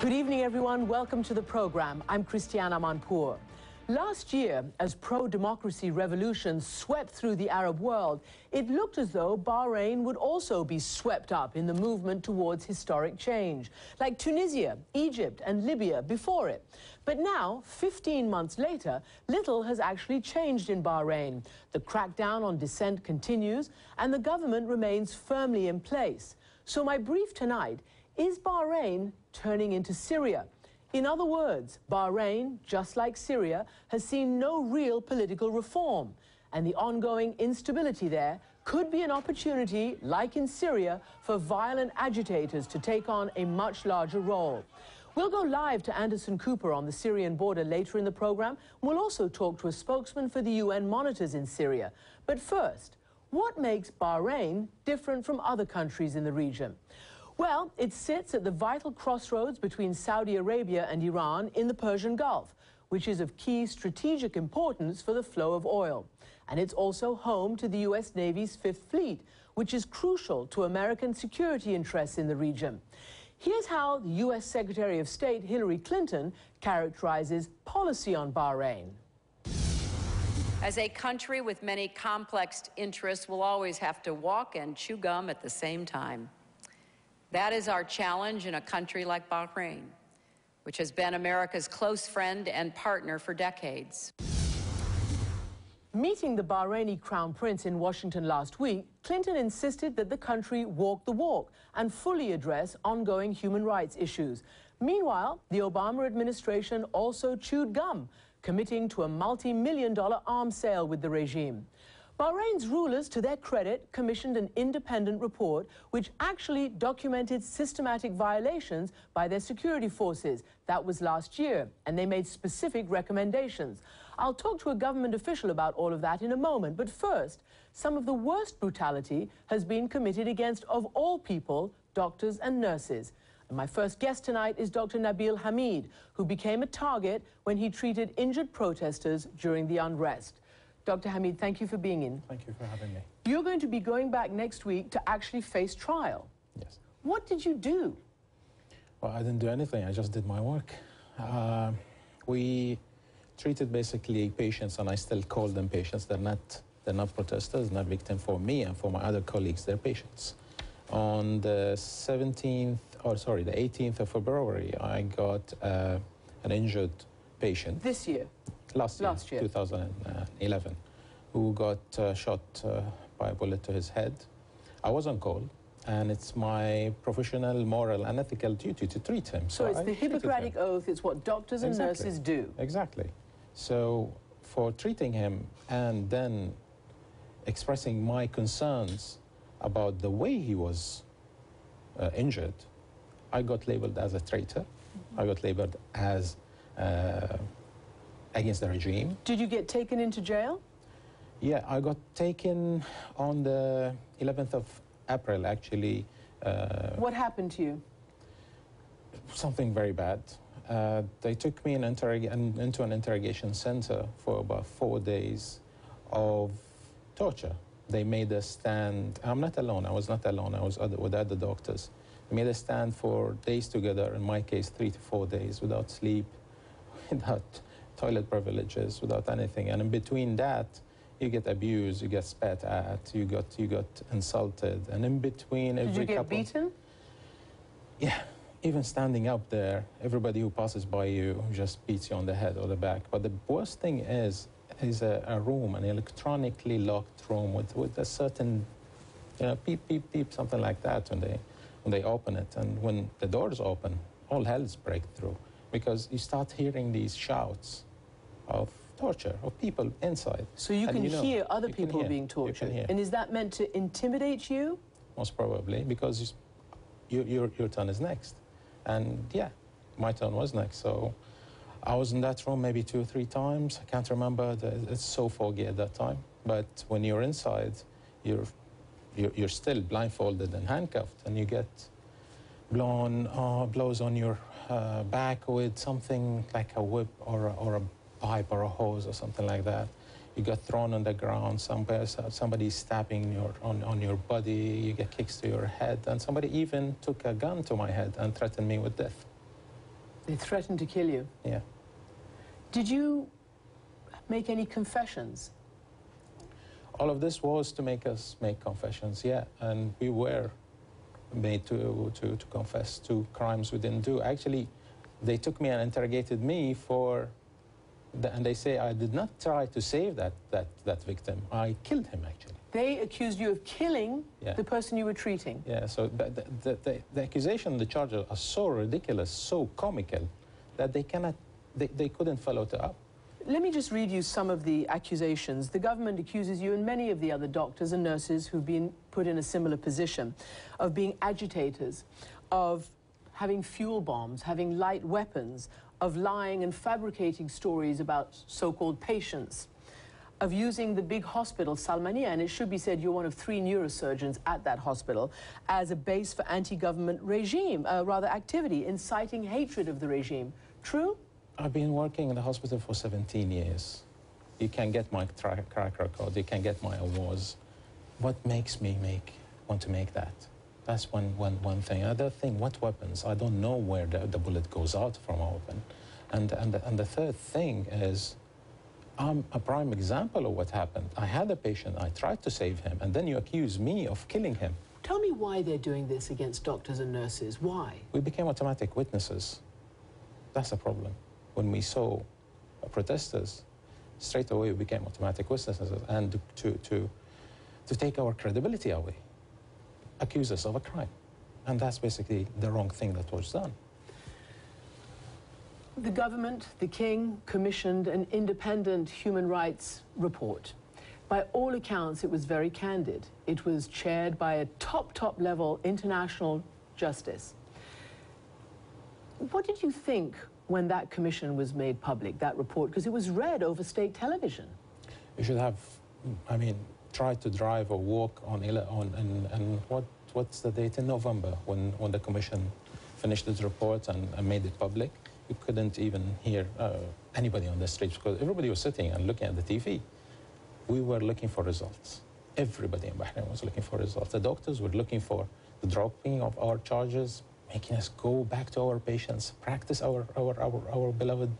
Good evening, everyone. Welcome to the program. I'm Christiane Amanpour. Last year, as pro-democracy revolutions swept through the Arab world, it looked as though Bahrain would also be swept up in the movement towards historic change, like Tunisia, Egypt, and Libya before it. But now, 15 months later, little has actually changed in Bahrain. The crackdown on dissent continues, and the government remains firmly in place. So my brief tonight: is Bahrain turning into Syria? In other words, Bahrain, just like Syria, has seen no real political reform, and the ongoing instability there could be an opportunity, like in Syria, for violent agitators to take on a much larger role. We'll go live to Anderson Cooper on the Syrian border later in the program. We'll also talk to a spokesman for the UN monitors in Syria. But first, what makes Bahrain different from other countries in the region? Well, it sits at the vital crossroads between Saudi Arabia and Iran in the Persian Gulf, which is of key strategic importance for the flow of oil. And it's also home to the U.S. Navy's Fifth Fleet, which is crucial to American security interests in the region. Here's how the U.S. Secretary of State Hillary Clinton characterizes policy on Bahrain. As a country with many complex interests, we'll always have to walk and chew gum at the same time. That is our challenge in a country like Bahrain, which has been America's close friend and partner for decades. Meeting the Bahraini Crown Prince in Washington last week, Clinton insisted that the country walk the walk and fully address ongoing human rights issues. Meanwhile, the Obama administration also chewed gum, committing to a multi-million-dollar arms sale with the regime. Bahrain's rulers, to their credit, commissioned an independent report which actually documented systematic violations by their security forces. That was last year, and they made specific recommendations. I'll talk to a government official about all of that in a moment, but first, some of the worst brutality has been committed against, of all people, doctors and nurses. And my first guest tonight is Dr. Nabeel Hameed, who became a target when he treated injured protesters during the unrest. Dr. Hameed, thank you for being in. Thank you for having me. You're going to be going back next week to actually face trial. Yes. What did you do? Well, I didn't do anything. I just did my work. We treated basically patients, and I still call them patients. They're not protesters, not victims for me and for my other colleagues. They're patients. On the 18th of February, I got an injured patient. This year? Last year, 2011, who got shot by a bullet to his head. I was on call, and it's my professional, moral, and ethical duty to treat him. So it's the Hippocratic Oath, it's what doctors and nurses do. Exactly. So for treating him and then expressing my concerns about the way he was injured, I got labeled as a traitor. I got labeled as against the regime. Did you get taken into jail? Yeah, I got taken on the 11th of April, actually. What happened to you? Something very bad. They took me into an interrogation center for about 4 days of torture. They made us stand. I'm not alone. I was not alone. I was with other doctors. They made us stand for days together, in my case, 3 to 4 days, without sleep, without toilet privileges, without anything. And in between that, you get abused, you get spat at, you got insulted. And in between every couple... Did you get beaten? Yeah, even standing up there, everybody who passes by you just beats you on the head or the back. But the worst thing is a room, an electronically locked room with a certain, beep, beep, beep, something like that when they open it. And when the doors open, all hell's break through, because you start hearing these shouts of torture, of people inside. So you can hear other people being tortured. And is that meant to intimidate you? Most probably, because your turn is next. And yeah, my turn was next. So I was in that room maybe 2 or 3 times. I can't remember. It's so foggy at that time. But when you're inside, you're still blindfolded and handcuffed, and you get blows on your back with something like a whip or a pipe or a hose or something like that. You get thrown on the ground, somebody's stabbing on your body, you get kicks to your head, and somebody even took a gun to my head and threatened me with death. They threatened to kill you? Yeah. Did you make any confessions? All of this was to make us make confessions, yeah, and we were made to confess to crimes we didn't do. Actually, they took me and interrogated me and they say I did not try to save that victim. I killed him, actually. They accused you of killing Yeah. the person you were treating? Yeah, so the accusation, the charges are so ridiculous, so comical, that they couldn't follow it up. Let me just read you some of the accusations. The government accuses you and many of the other doctors and nurses who've been put in a similar position of being agitators, of having fuel bombs, having light weapons, of lying and fabricating stories about so-called patients, of using the big hospital, Salmania, and it should be said you're one of 3 neurosurgeons at that hospital, as a base for anti-government regime, activity, inciting hatred of the regime. True? I've been working in the hospital for 17 years. You can get my track record, you can get my awards. What makes me want to make that? That's one thing. Another thing, what weapons? I don't know where the bullet goes out from a weapon. And the third thing is, I'm a prime example of what happened. I had a patient, I tried to save him, and then you accuse me of killing him. Tell me why they're doing this against doctors and nurses. Why? We became automatic witnesses. That's a problem. When we saw protesters, straight away we became automatic witnesses, and to take our credibility away, accuse us of a crime. And that's basically the wrong thing that was done. The government, the king, commissioned an independent human rights report. By all accounts, it was very candid. It was chaired by a top level international justice. What did you think when that commission was made public, that report? Because it was read over state television. You should have, tried to drive or walk and what's the date? In November, when the commission finished its report and made it public. You couldn't even hear anybody on the streets because everybody was sitting and looking at the TV. We were looking for results. Everybody in Bahrain was looking for results. The doctors were looking for the dropping of our charges, making us go back to our patients, practice our beloved,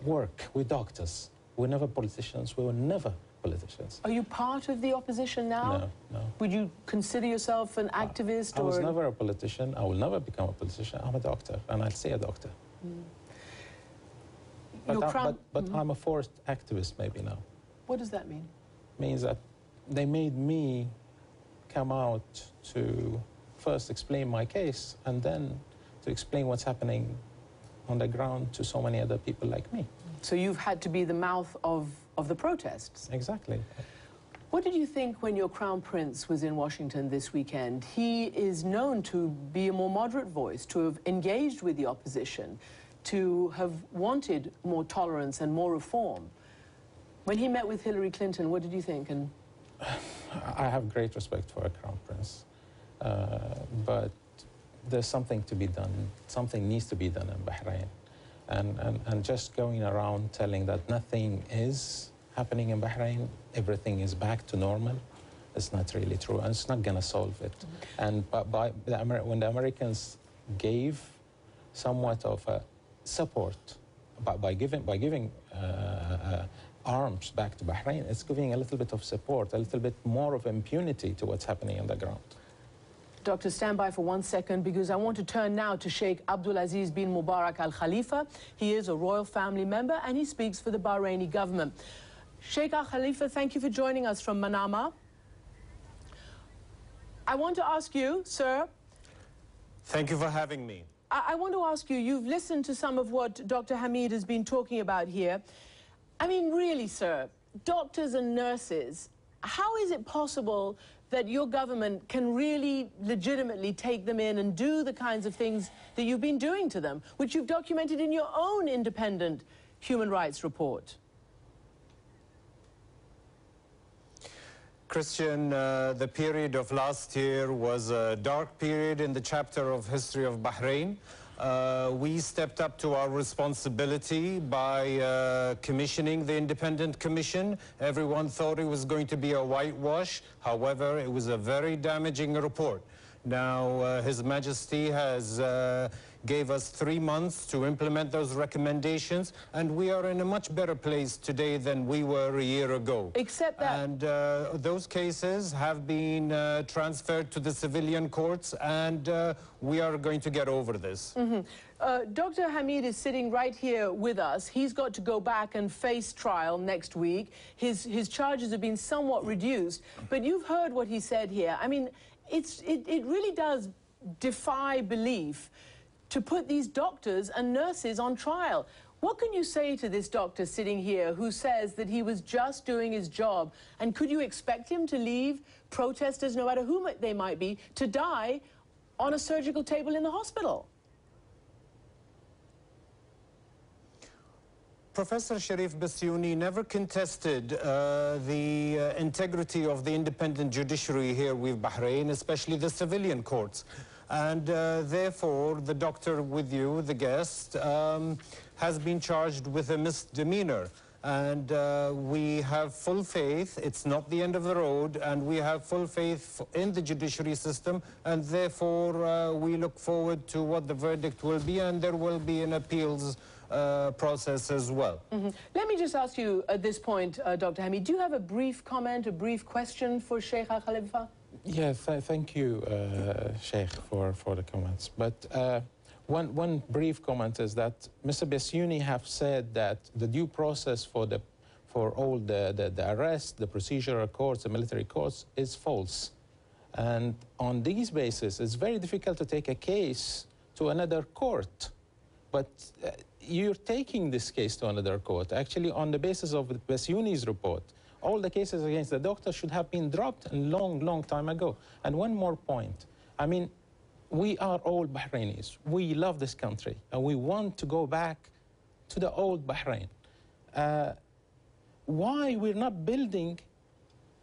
work. We're doctors. We're never politicians. We were never politicians. Are you part of the opposition now? No. Would you consider yourself an activist? I was never a politician. I will never become a politician. I'm a doctor, and I'll stay a doctor. But I'm a forced activist maybe now. What does that mean? Means that they made me come out to first explain my case and then to explain what's happening on the ground to so many other people like me. So you've had to be the mouth of the protests? Exactly. What did you think when your crown prince was in Washington this weekend? He is known to be a more moderate voice, to have engaged with the opposition, to have wanted more tolerance and more reform. When he met with Hillary Clinton, what did you think? And I have great respect for a crown prince, but there's something to be done. Something needs to be done in Bahrain. And just going around telling that nothing is happening in Bahrain, everything is back to normal, it's not really true, and it's not going to solve it. And when the Americans gave somewhat of a support by giving arms back to Bahrain, it's giving a little bit of support, a little bit more of impunity to what's happening on the ground. Doctor, stand by for 1 second, because I want to turn now to Sheikh Abdulaziz bin Mubarak Al Khalifa. He is a royal family member and he speaks for the Bahraini government. Sheikh Al Khalifa, thank you for joining us from Manama. I want to ask you, sir. Thank you for having me. I want to ask you, you've listened to some of what Dr. Hameed has been talking about here. I mean, really, sir, doctors and nurses, how is it possible that your government can really legitimately take them in and do the kinds of things that you've been doing to them, which you've documented in your own independent human rights report? Christian, the period of last year was a dark period in the chapter of history of Bahrain. We stepped up to our responsibility by commissioning the independent commission. Everyone thought it was going to be a whitewash. However, it was a very damaging report. Now, His Majesty has gave us 3 months to implement those recommendations, and we are in a much better place today than we were a year ago. Except that... And those cases have been transferred to the civilian courts, and we are going to get over this. Dr. Hameed is sitting right here with us. He's got to go back and face trial next week. His charges have been somewhat reduced, but you've heard what he said here. I mean, it really does defy belief to put these doctors and nurses on trial. What can you say to this doctor sitting here who says that he was just doing his job? And could you expect him to leave protesters, no matter who they might be, to die on a surgical table in the hospital? Professor Sharif Bassiouni never contested the integrity of the independent judiciary here with Bahrain, especially the civilian courts. And therefore, the doctor with you, the guest, has been charged with a misdemeanor. And we have full faith, it's not the end of the road, and we have full faith in the judiciary system, and therefore we look forward to what the verdict will be, and there will be an appeals process as well. Let me just ask you at this point, Dr. Hameed, do you have a brief comment, a brief question for Sheikh Al-Khalifa? Yes, thank you, Sheikh, for the comments. But one brief comment is that Mr. Bassiouni have said that the due process for all the arrest, the procedural courts, the military courts is false. And on these bases, it's very difficult to take a case to another court. But you're taking this case to another court, actually on the basis of Bassiouni's report. All the cases against the doctor should have been dropped a long time ago. And one more point. I mean, we are all Bahrainis. We love this country, and we want to go back to the old Bahrain. Why we're not building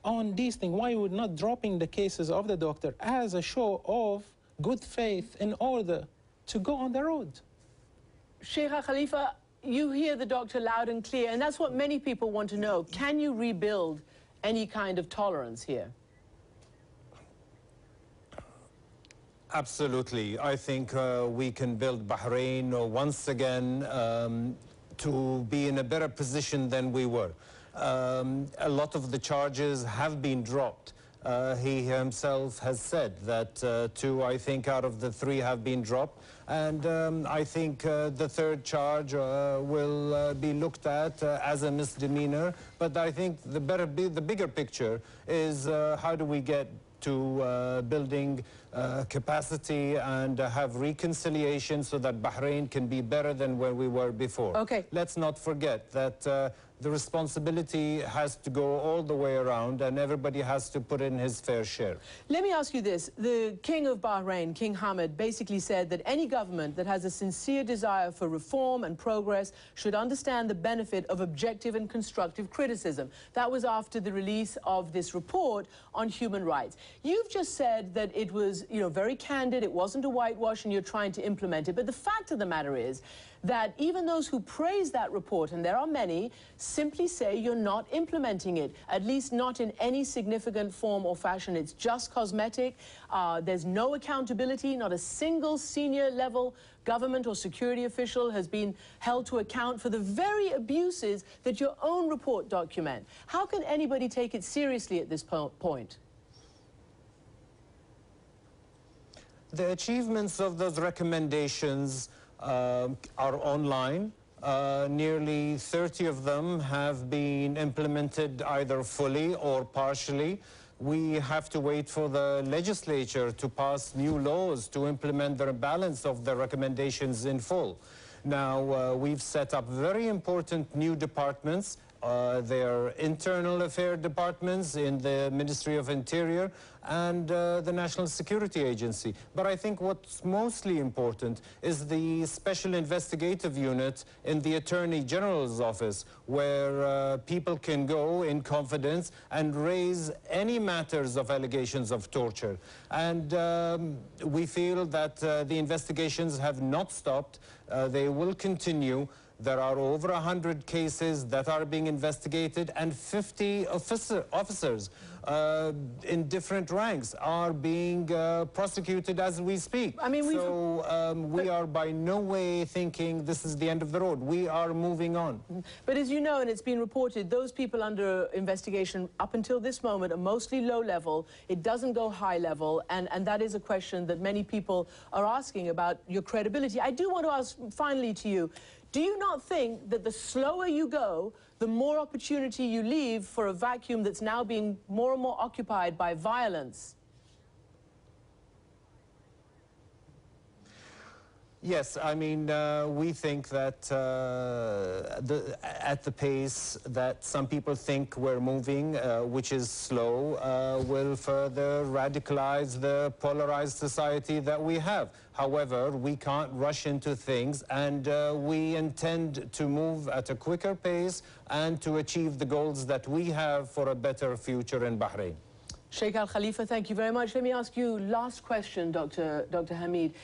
on these things? Why we're not dropping the cases of the doctor as a show of good faith in order to go on the road? Sheikh Khalifa, you hear the doctor loud and clear, and that's what many people want to know. Can you rebuild any kind of tolerance here? Absolutely. I think we can build Bahrain once again to be in a better position than we were. A lot of the charges have been dropped. He himself has said that 2, I think, out of the 3 have been dropped. And I think the 3rd charge will be looked at as a misdemeanor. But I think the bigger picture is how do we get to building capacity and have reconciliation so that Bahrain can be better than where we were before. Okay. Let's not forget that the responsibility has to go all the way around, and everybody has to put in his fair share. Let me ask you this. The King of Bahrain, King Hamad, basically said that any government that has a sincere desire for reform and progress should understand the benefit of objective and constructive criticism. That was after the release of this report on human rights. You've just said that it was, very candid, it wasn't a whitewash, and you're trying to implement it. But the fact of the matter is that even those who praise that report, and there are many, simply say you're not implementing it, at least not in any significant form or fashion. It's just cosmetic. There's no accountability. Not a single senior level government or security official has been held to account for the very abuses that your own report document. How can anybody take it seriously at this point? The achievements of those recommendations are online. Nearly 30 of them have been implemented either fully or partially. We have to wait for the legislature to pass new laws to implement the balance of the recommendations in full. Now, we've set up very important new departments. Their internal affair departments in the Ministry of Interior and the National Security Agency. But I think what's mostly important is the Special Investigative Unit in the Attorney General's office, where people can go in confidence and raise any matters of allegations of torture. And we feel that the investigations have not stopped. They will continue. There are over 100 cases that are being investigated, and 50 officers in different ranks are being prosecuted as we speak. I mean, we are by no way thinking this is the end of the road. We are moving on. But as you know, and it's been reported, those people under investigation up until this moment are mostly low level. It doesn't go high level, and that is a question that many people are asking about your credibility. I do want to ask finally to you, do you not think that the slower you go, the more opportunity you leave for a vacuum that's now being more and more occupied by violence? Yes, I mean, we think that at the pace that some people think we're moving, which is slow, will further radicalize the polarized society that we have. However, we can't rush into things, and we intend to move at a quicker pace and to achieve the goals that we have for a better future in Bahrain. Sheikh Al Khalifa, thank you very much. Let me ask you last question, Dr. Hameed.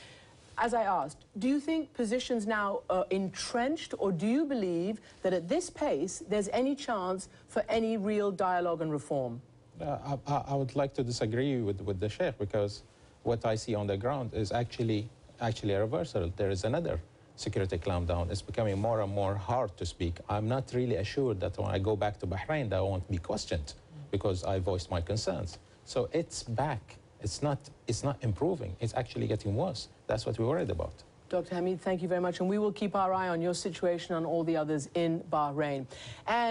As I asked, do you think positions now are entrenched, or do you believe that at this pace there's any chance for any real dialogue and reform? I would like to disagree with the Sheikh, because what I see on the ground is actually a reversal. There is another security clampdown. It's becoming more and more hard to speak. I'm not really assured that when I go back to Bahrain that I won't be questioned because I voiced my concerns. So it's back. It's not improving. It's actually getting worse. That's what we're worried about. Dr. Hameed, thank you very much. And we will keep our eye on your situation and all the others in Bahrain. And